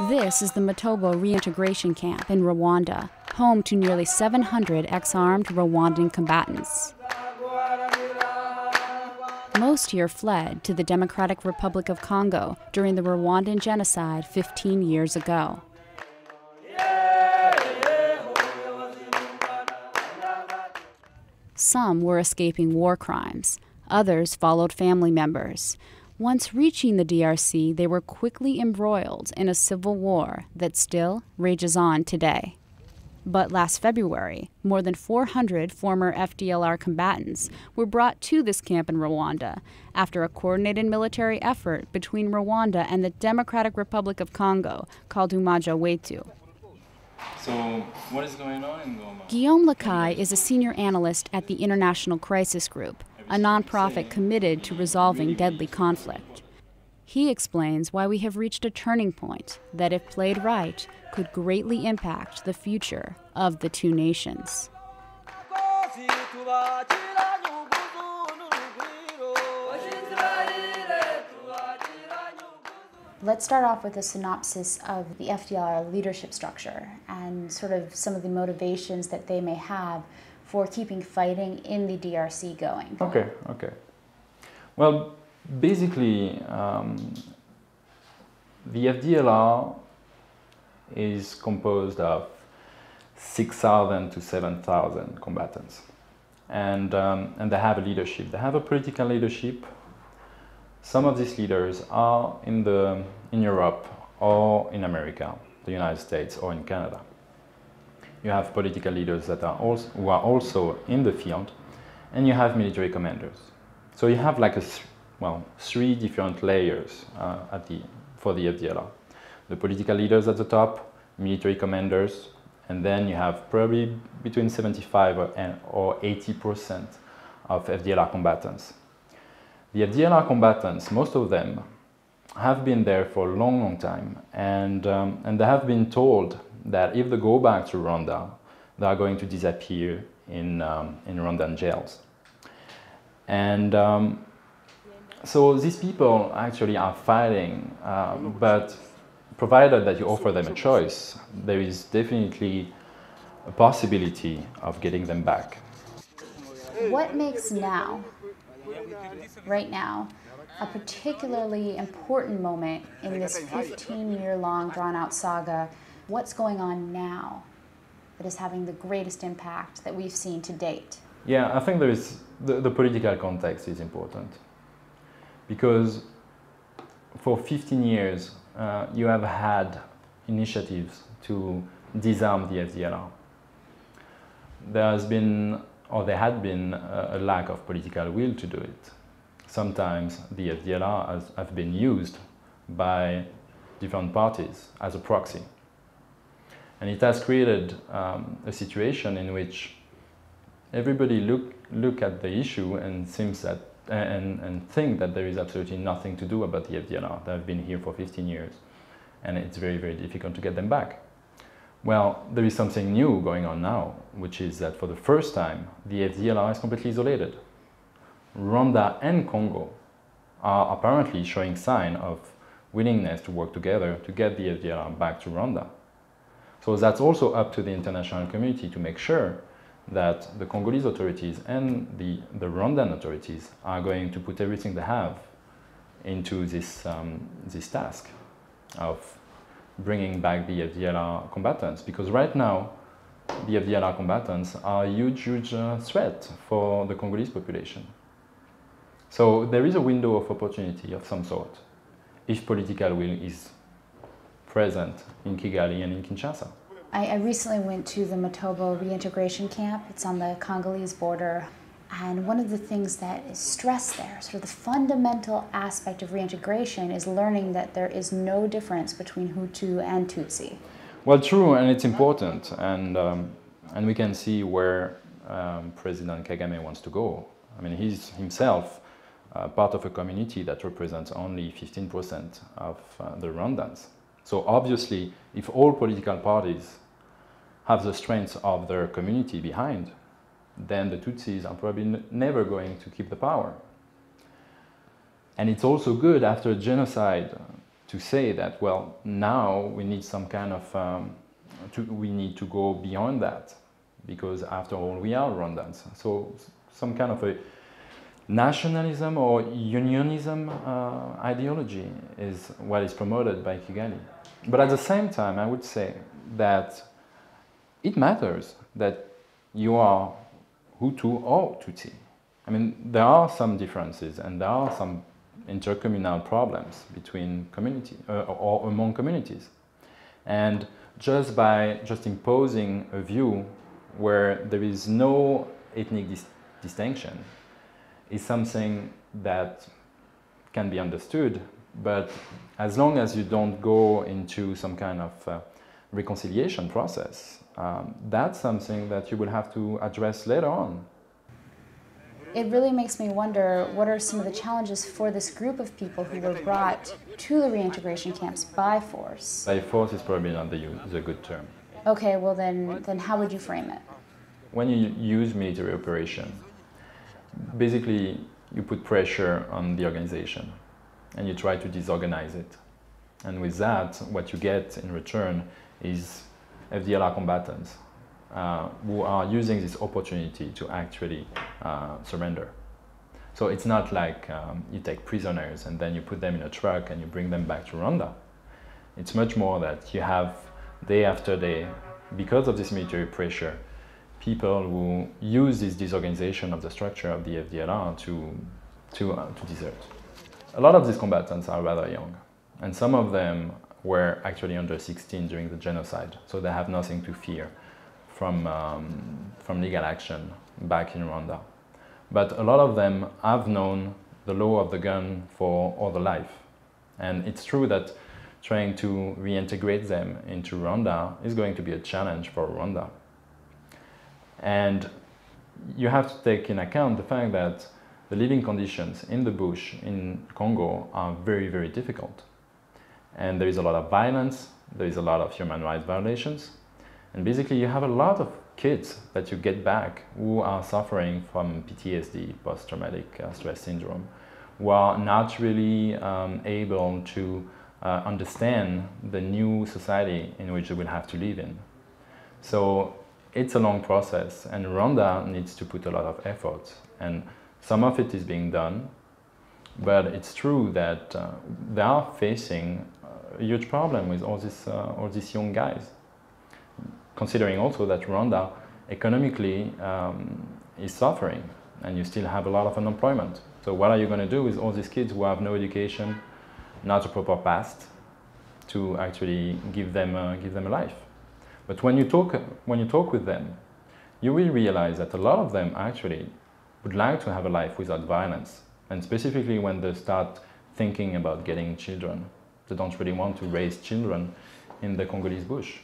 This is the Matobo reintegration camp in Rwanda, home to nearly 700 ex-armed Rwandan combatants. Most here fled to the Democratic Republic of Congo during the Rwandan genocide 15 years ago. Some were escaping war crimes. Others followed family members. Once reaching the DRC, they were quickly embroiled in a civil war that still rages on today. But last February, more than 400 former FDLR combatants were brought to this camp in Rwanda after a coordinated military effort between Rwanda and the Democratic Republic of Congo called Umoja Wetu. So, what is going on in Goma? Guillaume Lacaille is a senior analyst at the International Crisis Group, a nonprofit committed to resolving deadly conflict. He explains why we have reached a turning point that, if played right, could greatly impact the future of the two nations. Let's start off with a synopsis of the FDLR leadership structure and sort of some of the motivations that they may have for keeping fighting in the DRC going. Okay. Well, basically, the FDLR is composed of 6,000 to 7,000 combatants, and they have a leadership. They have a political leadership. Some of these leaders are in Europe or in America, the United States, or in Canada. You have political leaders that are who are also in the field, and you have military commanders. So you have like three different layers for the FDLR. The political leaders at the top, military commanders, and then you have probably between 75 or 80% of FDLR combatants. The FDLR combatants, most of them, have been there for a long time, and they have been told that if they go back to Rwanda, they are going to disappear in Rwandan jails. And so these people actually are fighting, but provided that you offer them a choice, there is definitely a possibility of getting them back. What makes now, right now, a particularly important moment in this 15-year-long drawn-out saga? What's going on now that is having the greatest impact that we've seen to date? Yeah, I think there is the political context is important, because for 15 years you have had initiatives to disarm the FDLR. There had been a lack of political will to do it. Sometimes the FDLR has been used by different parties as a proxy. And it has created a situation in which everybody look at the issue and think that there is absolutely nothing to do about the FDLR. They have been here for 15 years, and it's very, very difficult to get them back. Well, there is something new going on now, which is that for the first time, the FDLR is completely isolated. Rwanda and Congo are apparently showing sign of willingness to work together to get the FDLR back to Rwanda. So that's also up to the international community to make sure that the Congolese authorities and the Rwandan authorities are going to put everything they have into this task of bringing back the FDLR combatants. Because right now, the FDLR combatants are a huge threat for the Congolese population. So there is a window of opportunity of some sort, if political will is present in Kigali and in Kinshasa. I recently went to the Matobo reintegration camp. It's on the Congolese border. And one of the things that is stressed there, sort of the fundamental aspect of reintegration, is learning that there is no difference between Hutu and Tutsi. Well, true, and it's important. And we can see where President Kagame wants to go. I mean, he's himself part of a community that represents only 15% of the Rwandans. So obviously, if all political parties have the strength of their community behind, then the Tutsis are probably never going to keep the power. And it's also good after genocide to say that, well, now we need some kind of, we need to go beyond that, because after all, we are Rwandans. So some kind of a nationalism or unionism ideology is what is promoted by Kigali. But at the same time, I would say that it matters that you are Hutu or Tutsi. I mean, there are some differences and there are some intercommunal problems between communities or among communities. And just by imposing a view where there is no ethnic distinction is something that can be understood, but as long as you don't go into some kind of reconciliation process, that's something that you will have to address later on. It really makes me wonder, what are some of the challenges for this group of people who were brought to the reintegration camps by force? By force is probably not the good term. Okay, well then how would you frame it? When you use military operation, basically you put pressure on the organization and you try to disorganize it. And with that, what you get in return is FDLR combatants who are using this opportunity to actually surrender. So it's not like you take prisoners and then you put them in a truck and you bring them back to Rwanda. It's much more that you have day after day, because of this military pressure, people who use this disorganization of the structure of the FDLR to desert. A lot of these combatants are rather young, and some of them were actually under 16 during the genocide, so they have nothing to fear from legal action back in Rwanda. But a lot of them have known the law of the gun for all their life. And it's true that trying to reintegrate them into Rwanda is going to be a challenge for Rwanda. And you have to take in account the fact that the living conditions in the bush in Congo are very, very difficult. And there is a lot of violence, there is a lot of human rights violations. And basically you have a lot of kids that you get back who are suffering from PTSD, post-traumatic stress syndrome, who are not really able to understand the new society in which they will have to live in. So it's a long process, and Rwanda needs to put a lot of effort. And some of it is being done, but it's true that they are facing a huge problem with all these young guys. Considering also that Rwanda economically is suffering and you still have a lot of unemployment. So what are you going to do with all these kids who have no education, not a proper past, to actually give them a life? But when you talk with them, you will realize that a lot of them actually would like to have a life without violence. And specifically when they start thinking about getting children, they don't really want to raise children in the Congolese bush.